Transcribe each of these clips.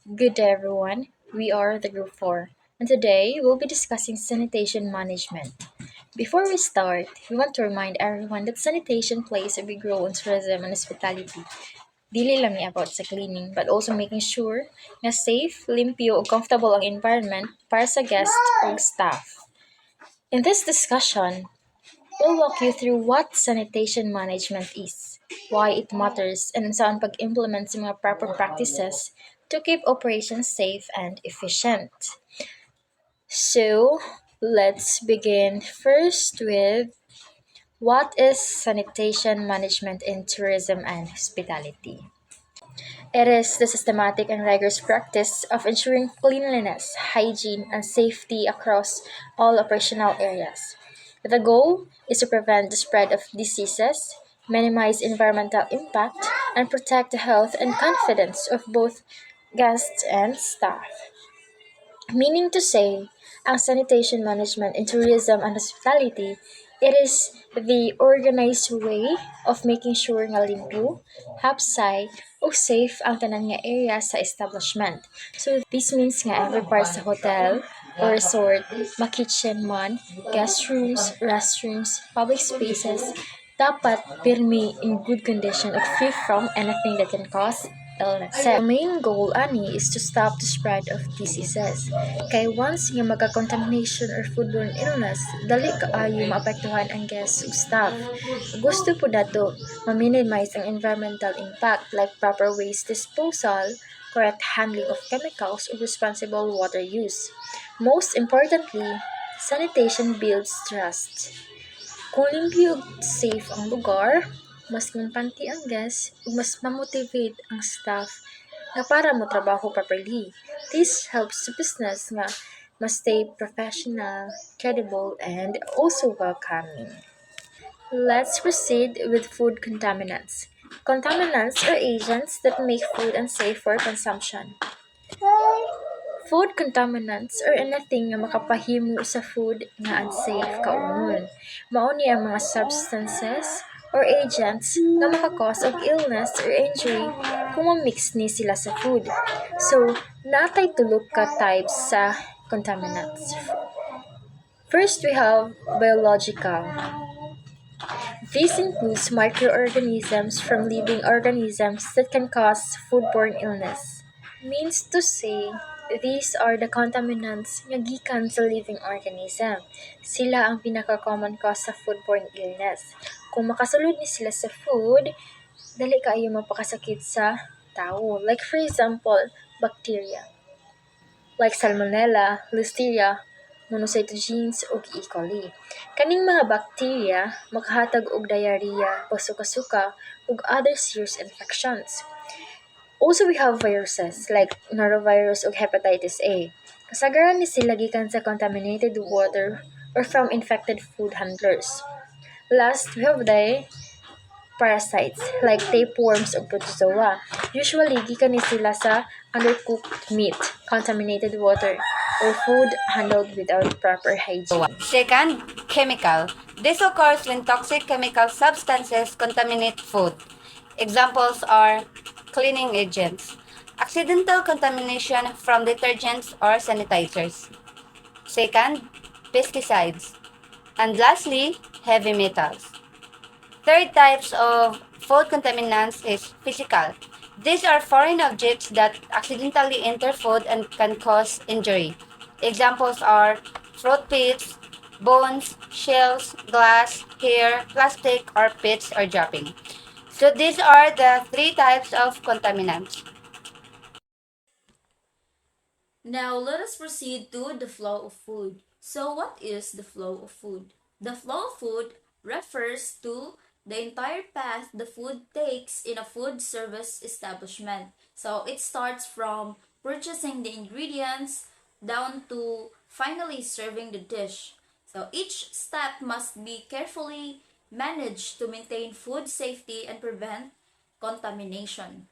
Good day, everyone. We are the Group 4, and today we'll be discussing sanitation management. Before we start, we want to remind everyone that sanitation plays a big role in tourism and hospitality. Dili lang ni about sa cleaning, but also making sure na safe, limpyo, ug comfortable ang environment para sa guests ug staff. In this discussion, we'll walk you through what sanitation management is, why it matters, and saan pag-implement sa mga proper practices to keep operations safe and efficient. So, let's begin first with what is sanitation management in tourism and hospitality? It is the systematic and rigorous practice of ensuring cleanliness, hygiene, and safety across all operational areas. The goal is to prevent the spread of diseases, minimize environmental impact, and protect the health and confidence of both guests and staff. Meaning to say, ang sanitation management in tourism and hospitality, it is the organized way of making sure nga limpyo, hapsay, o safe ang tanan nga area sa establishment. So this means nga every part sa hotel or resort, ma-kitchen man, guest rooms, restrooms, public spaces, dapat pirmi in good condition or free from anything that can cause illness. The main goal ani is to stop the spread of diseases. Kay once nga magka-contamination or foodborne illness, dali kaayo maapektuhan ang guests ug staff. Gusto po dato ma-minimize ang environmental impact like proper waste disposal, correct handling of chemicals, or responsible water use. Most importantly, sanitation builds trust. Kung limpyo ug safe ang lugar, mas manpanti ang guests ug mas ma-motivate ang staff nga para mo trabaho properly. This helps the business nga mas stay professional, credible, and also welcoming. Let's proceed with food contaminants. Contaminants are agents that make food unsafe for consumption. Food contaminants or anything nga makapahimo sa food nga unsafe kaungon. Mao ni ang mga substances or agents nga makakause og illness or injury kung ma-mix ni sila sa food. So, natay tulo ka types sa contaminants. First, we have biological. This includes microorganisms from living organisms that can cause foodborne illness. Means to say, these are the contaminants nga gikan sa living organism. Sila ang pinaka-common cause sa foodborne illness. Kung makasulod ni sila sa food, dali kaayo mapakasakit sa tao. Like for example, bacteria. Like Salmonella, Listeria, monocytogenes ug E. coli. Kaning mga bacteria makahatag og diarrhea, pagsuka-suka ug other serious infections. Also, we have viruses like norovirus ug hepatitis A. Kasagaran ni sila gikan sa contaminated water or from infected food handlers. Last, we have the parasites like tapeworms ug protozoa. Usually, gikan ni sila sa undercooked meat, contaminated water, or food handled without proper hygiene. Second, chemical. This occurs when toxic chemical substances contaminate food. Examples are cleaning agents, accidental contamination from detergents or sanitizers. Second, pesticides. And lastly, heavy metals. Third types of food contaminants is physical. These are foreign objects that accidentally enter food and can cause injury. Examples are fruit pits, bones, shells, glass, hair, plastic, or pits or dropping. So these are the three types of contaminants. Now let us proceed to the flow of food. So what is the flow of food? The flow of food refers to the entire path the food takes in a food service establishment. So it starts from purchasing the ingredients down to finally serving the dish. So each step must be carefully managed to maintain food safety and prevent contamination.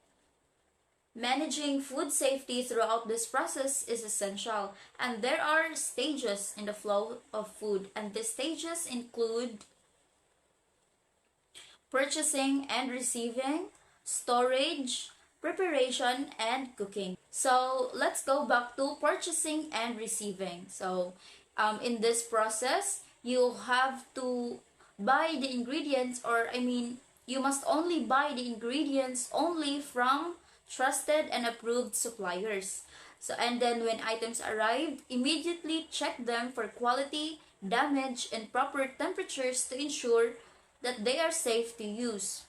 Managing food safety throughout this process is essential, and there are stages in the flow of food, and these stages include purchasing and receiving, storage, preparation, and cooking. So let's go back to purchasing and receiving. So in this process, you have to buy the ingredients, or I mean, you must only buy the ingredients only from trusted and approved suppliers. So, and then when items arrive, immediately check them for quality, damage, and proper temperatures to ensure that they are safe to use.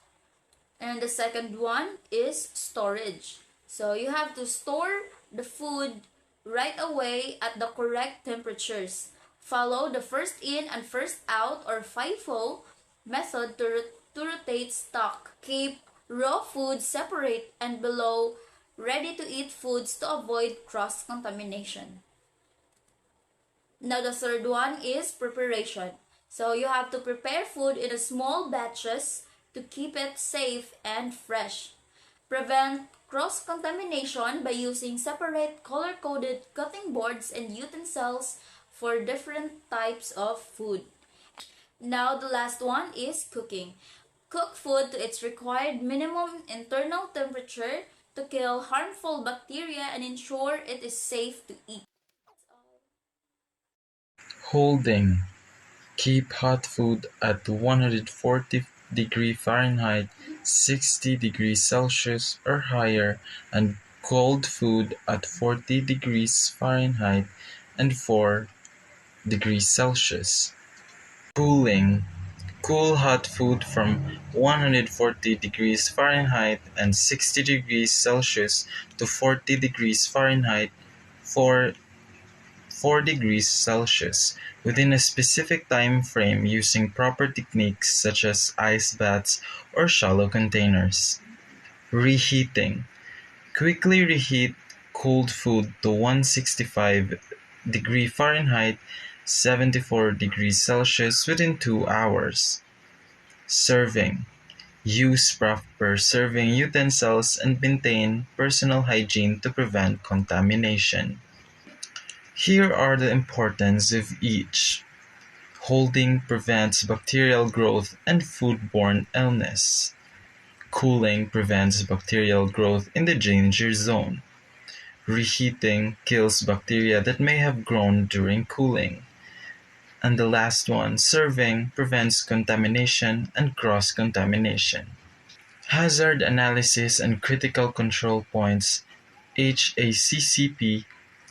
And the second one is storage. So you have to store the food right away at the correct temperatures. Follow the first in and first out, or FIFO method to rotate stock. Keep raw food separate and below ready to eat foods to avoid cross contamination. Now the third one is preparation. So you have to prepare food in a small batches to keep it safe and fresh. Prevent cross-contamination by using separate color-coded cutting boards and utensils for different types of food. Now the last one is cooking. Cook food to its required minimum internal temperature to kill harmful bacteria and ensure it is safe to eat. Holding: keep hot food at 140°F, 60°C or higher, and cold food at 40°F and 4°C. Cooling: cool hot food from 140°F and 60°C to 40°F for 4°C within a specific time frame using proper techniques such as ice baths or shallow containers. Reheating: quickly reheat cold food to 165°F, 74°C within 2 hours. Serving: use proper serving utensils and maintain personal hygiene to prevent contamination. Here are the importance of each. Holding prevents bacterial growth and foodborne illness. Cooling prevents bacterial growth in the danger zone. Reheating kills bacteria that may have grown during cooling. And the last one, serving, prevents contamination and cross-contamination. Hazard Analysis and Critical Control Points (HACCP)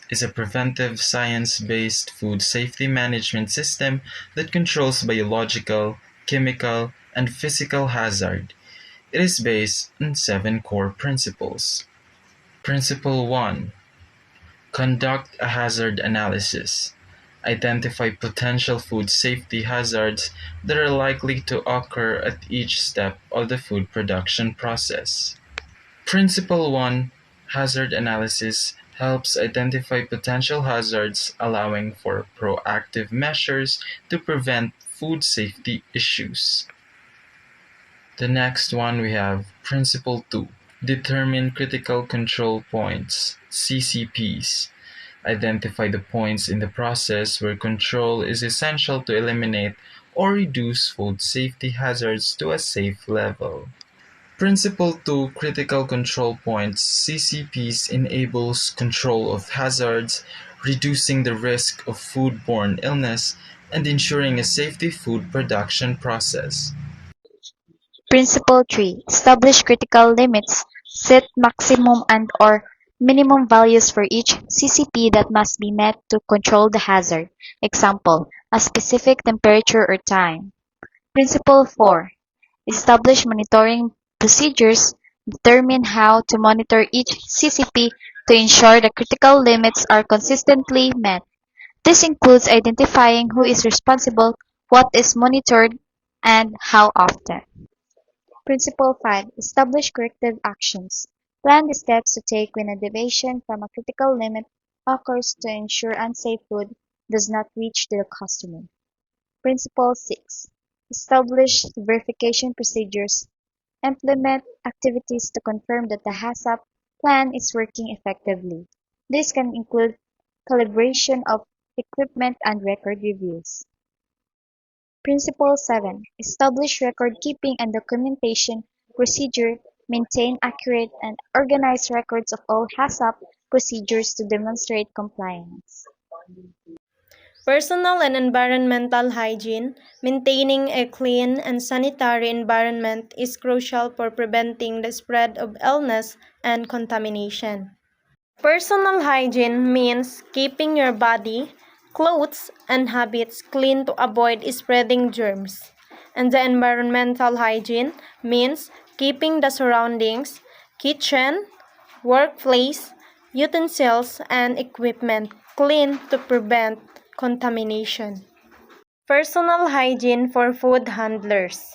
is a preventive science-based food safety management system that controls biological, chemical, and physical hazard. It is based on 7 core principles. Principle 1. Conduct a hazard analysis. Identify potential food safety hazards that are likely to occur at each step of the food production process. Principle 1. Hazard analysis helps identify potential hazards, allowing for proactive measures to prevent food safety issues. The next one we have Principle 2. Determine critical control points, CCPs. Identify the points in the process where control is essential to eliminate or reduce food safety hazards to a safe level. Principle 2 Critical Control Points (CCPs) enables control of hazards, reducing the risk of foodborne illness, and ensuring a safety food production process. Principle 3. Establish critical limits. Set maximum and/or minimum values for each CCP that must be met to control the hazard. Example, a specific temperature or time. Principle 4. Establish monitoring procedures. Determine how to monitor each CCP to ensure the critical limits are consistently met. This includes identifying who is responsible, what is monitored, and how often. Principle 5. Establish corrective actions. Plan the steps to take when a deviation from a critical limit occurs to ensure unsafe food does not reach the customer. Principle 6. Establish verification procedures. Implement activities to confirm that the HACCP plan is working effectively. This can include calibration of equipment and record reviews. Principle 7. Establish record keeping and documentation procedure maintain accurate and organized records of all HACCP procedures to demonstrate compliance. Personal and environmental hygiene. Maintaining a clean and sanitary environment is crucial for preventing the spread of illness and contamination. Personal hygiene means keeping your body, clothes, and habits clean to avoid spreading germs. And the environmental hygiene means keeping the surroundings, kitchen, workplace, utensils, and equipment clean to prevent contamination. Personal hygiene for food handlers.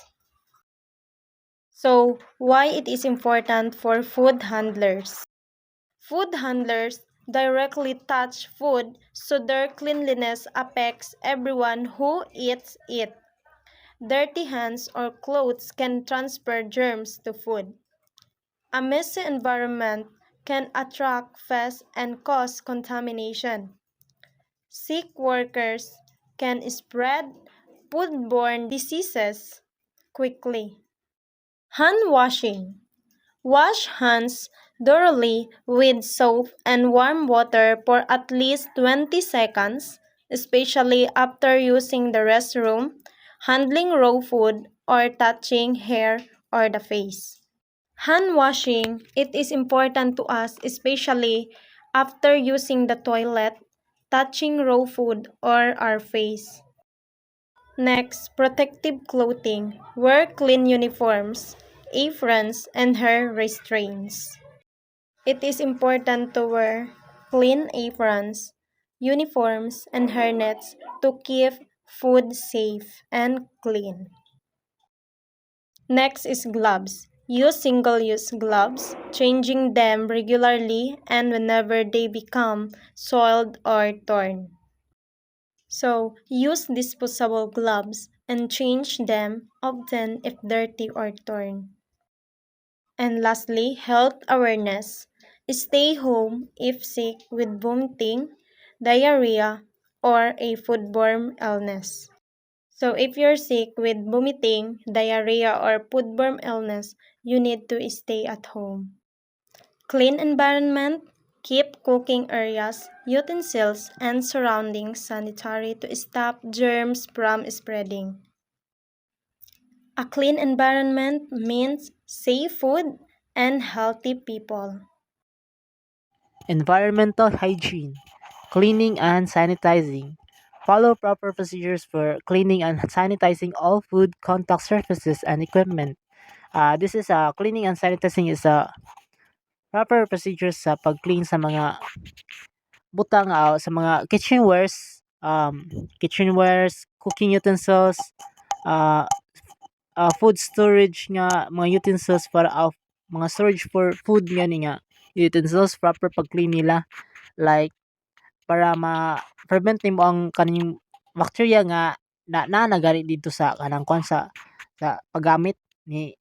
So, why it is important for food handlers? Food handlers directly touch food, so their cleanliness affects everyone who eats it. Dirty hands or clothes can transfer germs to food. A messy environment can attract pests and cause contamination. Sick workers can spread foodborne diseases quickly. Hand washing. Wash hands thoroughly with soap and warm water for at least 20 seconds, especially after using the restroom, handling raw food, or touching hair or the face. Hand washing, it is important to us, especially after using the toilet, touching raw food, or our face. Next, protective clothing. Wear clean uniforms, aprons, and hair restraints. It is important to wear clean aprons, uniforms, and hairnets to keep food safe and clean. Next is gloves. Use single-use gloves, changing them regularly and whenever they become soiled or torn. So, use disposable gloves and change them often if dirty or torn. And lastly, health awareness. Stay home if sick with vomiting, diarrhea, or a foodborne illness. So if you're sick with vomiting, diarrhea, or foodborne illness, you need to stay at home. Clean environment. Keep cooking areas, utensils, and surroundings sanitary to stop germs from spreading. A clean environment means safe food and healthy people. Environmental hygiene, cleaning and sanitizing. Follow proper procedures for cleaning and sanitizing all food contact surfaces and equipment. This is cleaning and sanitizing is a proper procedures sa pag-clean sa mga butang sa mga kitchenwares, cooking utensils, uh, food storage nga mga utensils para mga storage for food nga utensils proper pag-clean nila like para ma-prevent nimo ang kaning bacteria nga nagari dito sa kanang kwan sa paggamit ni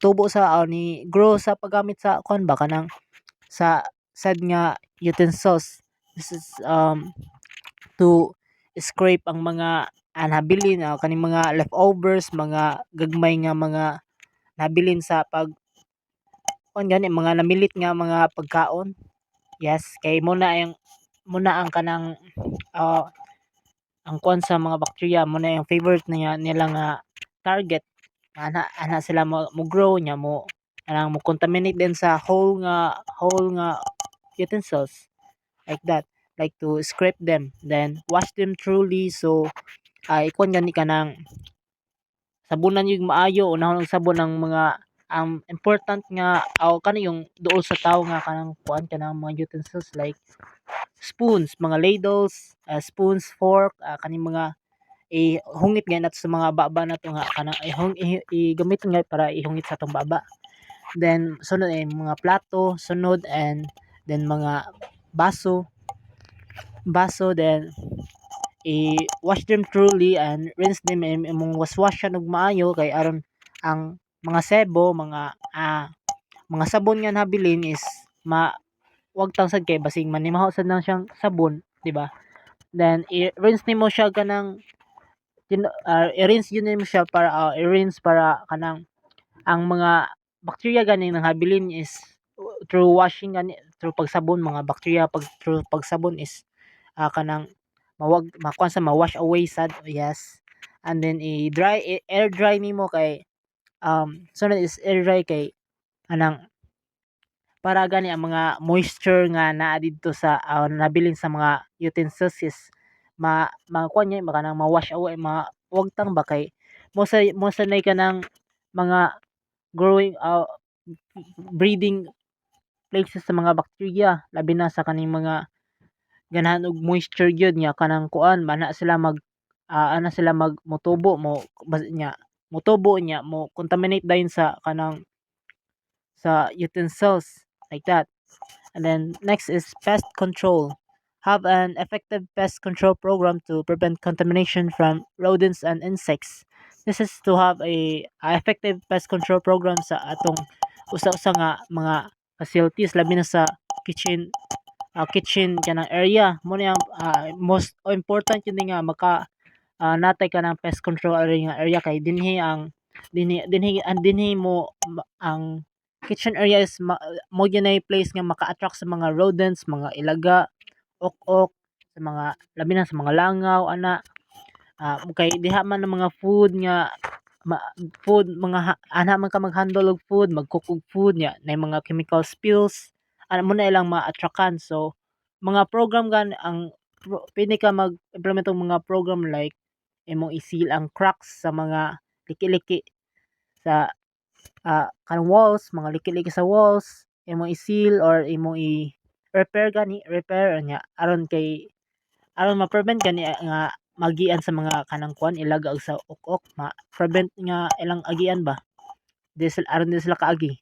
tubo sa ni grow sa paggamit sa kwan ba kanang sa said nga utensils. This is to scrape ang mga nabilin kaning mga leftovers, mga gagmay nga mga nabilin sa pag kwan gani mga namilit nga mga pagkaon. Yes, kay muna ang kanang ang kwan sa mga bacteria muna yung favorite nila nga target ana sila mo grow nya mo anang mo contaminate din sa whole nga utensils like that, like to scrape them then wash them truly. So ikon gani kanang sabunan yung maayo unahon og sabon ang mga ang important nga kani yung duol sa tawo nga kanang kuan kanang mga utensils like spoons, mga ladles, spoons, fork, kaning mga ihungit nga nato sa mga baba nato nga kanang igamit nga para ihungit sa atong baba. Then sunod mga plato, sunod and then mga baso then i-wash them thoroughly and rinse them imong waswashan og maayo kay aron ang mga sebo, mga sabon nga nabilin is wag tang sad kay basig manimaho sad nang siyang sabon, di ba? Then i-rinse nimo siya kanang i-rinse yun nimo siya para i-rinse para kanang ang mga bacteria gani nang habilin is through washing gani, through pagsabon mga bacteria through pagsabon is kanang makuan sa ma-wash away sad, yes. And then air dry nimo kay sunod is air dry kay anang para gani ang mga moisture nga naa didto sa nabilin sa mga utensils is makuan niya kanang ma-wash away wagtang ba kay mo sanay ka ng mga growing breeding places sa mga bacteria labi na sa kaning mga ganahan og moisture gyud nya kanang kuan ana sila ana sila motubo nya motubo nya mo contaminate dayon sa kanang sa utensils like that. And then next is pest control. Have an effective pest control program to prevent contamination from rodents and insects. This is to have a effective pest control program sa atong usa-usa nga mga facilities labi na sa kitchen kanang area mo na most important yun nga natay ka ng pest control area kay dinhi mo ang kitchen area is mo yun ay place nga maka-attract sa mga rodents, mga ilaga, ok sa mga labi na sa mga langaw ana kay diha man ang mga food nga food mga ana man ka mag-handle og food, mag-cook og food nya na mga chemical spills ana mo na ilang ma-attractan. So mga program ang pwede ka mag-implement og mga program like imong i-seal ang cracks sa mga liki-liki sa kanang walls, mga liki-liki sa walls, imong i-seal or imong repair nya aron ma-prevent gani nga magian sa mga kanang kuan ilaga og sa uk-ok ma-prevent nga ilang agian ba aron di sila kaagi.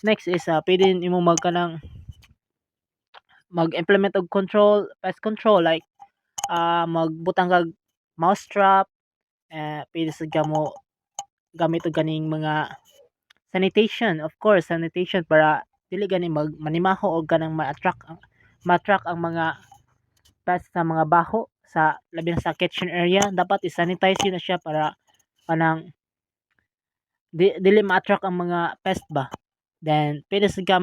Next is pwede imong mag-implement og pest control like magbutang kag mouse trap pwede sad ka mo gamit og ganing mga sanitation, of course sanitation para dili gani manimaho og kanang ma-attract ang mga pest sa mga baho sa labi na sa kitchen area dapat i-sanitize yun na siya para kanang dili ma-attract ang mga pest ba. Then pwede sad ka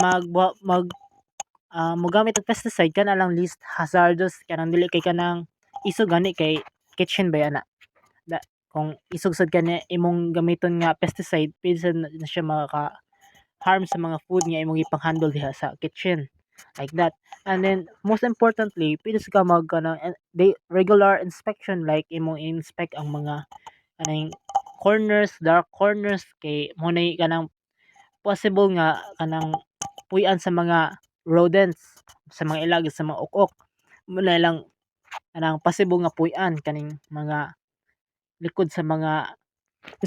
mogamit og pesticide kana lang least hazardous kanang dili kay kanang isog gani kay kitchen ba ana kung isog sad kani imong gamiton nga pesticide pwede sad na siya harm sa mga food nga imong ipang-handle diha sa kitchen like that. And then most importantly pwede sad ka regular inspection like imong inspect ang mga kanang dark corners kay mo na kanang possible nga kanang puy-an sa mga rodents sa mga ilag sa mga uk-ok mo na lang kanang possible nga puy-an kaning mga likod sa mga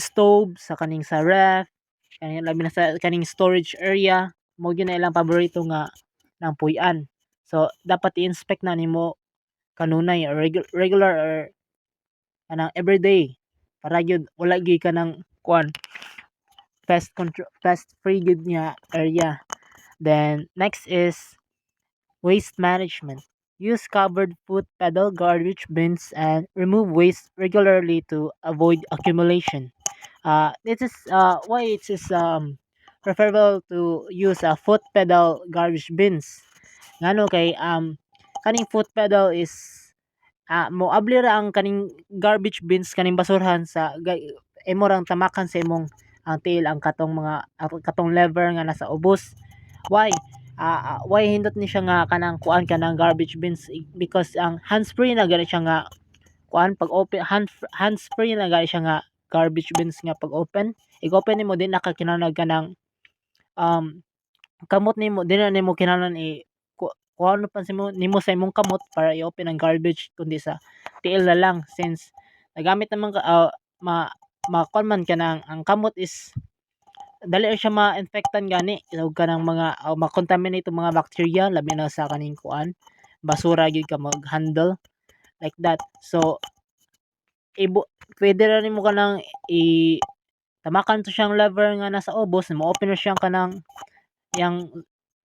stove sa kaning sa ref kaning labi na sa kaning storage area mo gyud na ilang paborito nga nang puy-an. So dapat i-inspect na nimo kanunay or regular or kanang everyday para gyud wala gyud kanang kuan pest free gyud nga area. Then next is waste management. Use covered food pedal garbage bins and remove waste regularly to avoid accumulation. This is why it is preferable to use foot pedal garbage bins. Ngano kay kaning foot pedal is mo abli ra ang kaning garbage bins kaning basurhan sa imo rang tamakan sa imong ang tail ang katong lever nga nasa ubos. Why hindot ni siya nga kanang kuan kanang garbage bins because ang hands-free na gani siya nga kuan pag open hands-free na gani siya nga garbage bins nga pag open i-open nimo din nakakinahanglan kanang kamot nimo din na nimo kinahanglan kuha pa nimo sa imong kamot para i-open ang garbage kundi sa tiil na lang since nagamit naman ka kuan man kanang ang kamot is dali siya ma-infectan gani og kanang mga ma-contaminate og mga bacteria labi na sa kaning kuan basura gyud ka mag-handle like that. So pwede ra nimo kanang tamakan to siyang lever nga nasa ubos mo open na siyang kanang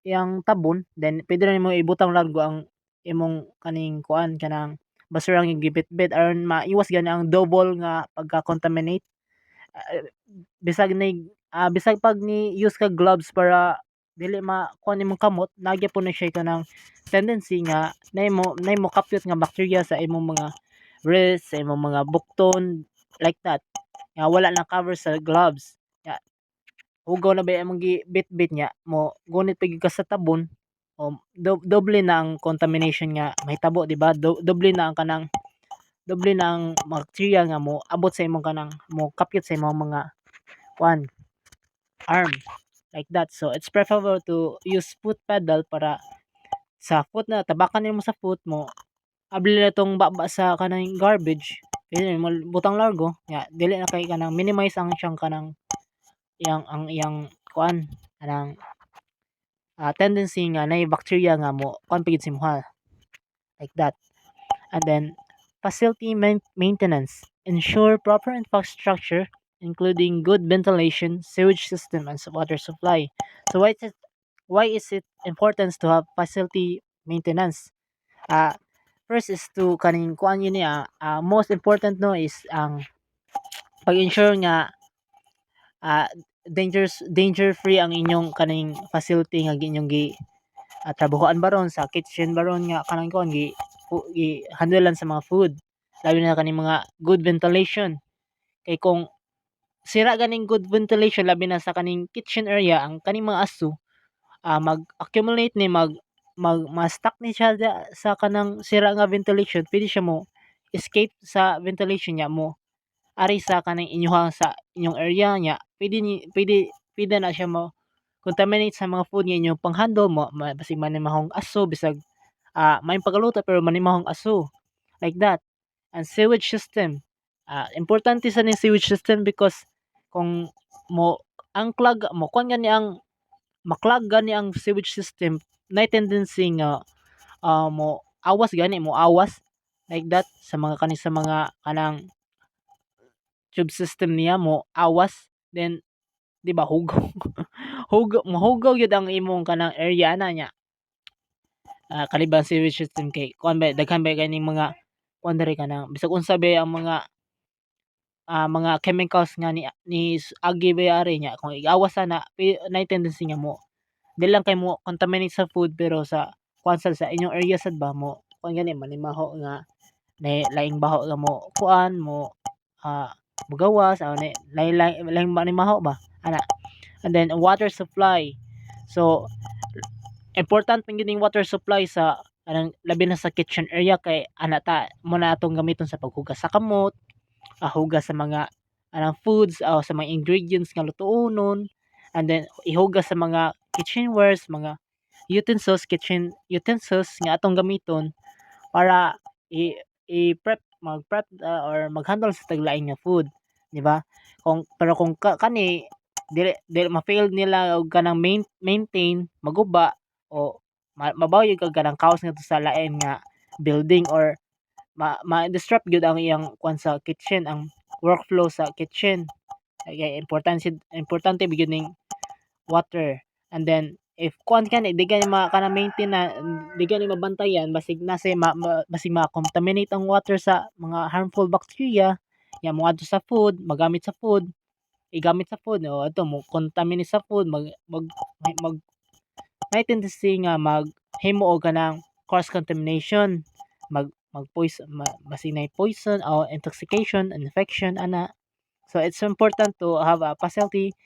yang tabon then pwede ra nimo ibutang largo ang imong kaning kuan kanang basura nga gibitbit aron maiwas gani ang double nga pagka-contaminate bisag bisag pag ni use ka gloves para dili makuha nimong kamot, nagya po na siya kanang tendency nga nahimo kapyot nga bacteria sa imong mga wrist, sa imong mga bukton, like that. Nga wala na cover sa gloves. Ya, hugaw na ba imong gibitbit niya mo gunit pa gyud ka sa tabon, doble na ang contamination nga mahitabo, di ba? Doble na ang kanang doble na ang bacteria nga mo abot sa imong kanang mo kapyot sa imong mga kuan arm, like that. So it's preferable to use foot pedal para sa foot na tabakan nimo sa foot mo, abli na tong baba sa kanang garbage, pwede mo butang largo ya, dili na kay kanang minimize ang siyang kanang iyang kuan kanang tendency nga nay bacteria nga mo kuan pagid sa imong, like that. And then facility maintenance, ensure proper infrastructure including good ventilation, sewage system, and water supply. So why is it important to have facility maintenance? First is to kaning kuan yun niya, most important no is ang pag-ensure nga danger free ang inyong kaning facility nga inyong trabahoan baron sa kitchen baron nga kanang kuan handlean sa mga food, labi na kaning mga good ventilation. Kay kung sira ganing good ventilation labi na sa kaning kitchen area, ang kaning mga aso mag-accumulate ni ma-stuck ni siya sa kanang sira nga ventilation, pwede siya mo escape sa ventilation niya mo ari sa kanang sa inyong area niya, pwede na siya mo contaminate sa mga food nga inyong panghandle mo, basig manimahong aso, bisag may pagaluto pero manimahong aso, like that. And sewage system, importante sa ning sewage system because kung mo ang clog mo kuan gani ang maklag gani ang sewage system, na tendency nga mo awas, like that, sa mga sa mga kanang tube system niya mo awas, then di ba hugaw mahugaw yun ang imong kanang area na niya, kaliban sewage system kay kuan ba daghan ba kaning mga kuan diri kanang bisag unsa ba ang mga chemicals nga ni agi ba ari niya, kung igawas na tendency nga mo di lang kay mo contaminate sa food, pero sa kuan sa inyong area sad ba mo kuan gani manimaho nga laing baho nga mo kuan mo mugawas laing manimaho ba ana. And then water supply, so important man gyud water supply sa anang labi na sa kitchen area, kay ana ta mo na atong gamiton sa paghugas sa kamot, hugas sa mga anang foods o sa mga ingredients nga lutuonon, and then ihugas sa mga kitchenwares, mga kitchen utensils nga atong gamiton para i-prep mag-prep or mag-handle sa taglaing nga food, di ba? Pero kung kani dili ma-fail nila og kanang maintain maguba o mabaw yung kanang kaos nga sa lain nga building, or ma-disrupt gyud ang iyang kuan sa kitchen, ang workflow sa kitchen. Kaya importante gyud ning water. And then if kuan ka di gani maintain na di gani mabantayan, basig basig ma-contaminate ang water sa mga harmful bacteria nga moadto sa food, igamit sa food o ato mo contaminate sa food, may tendency nga maghimo og kanang cross contamination, mag poison, basig na poison o intoxication, infection ana. So it's important to have a facility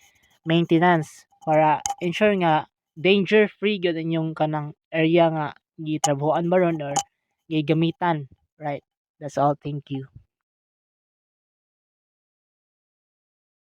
maintenance para ensure nga danger free gyud inyong kanang area nga gitrabahoan baron or gigamitan, right? That's all, thank you.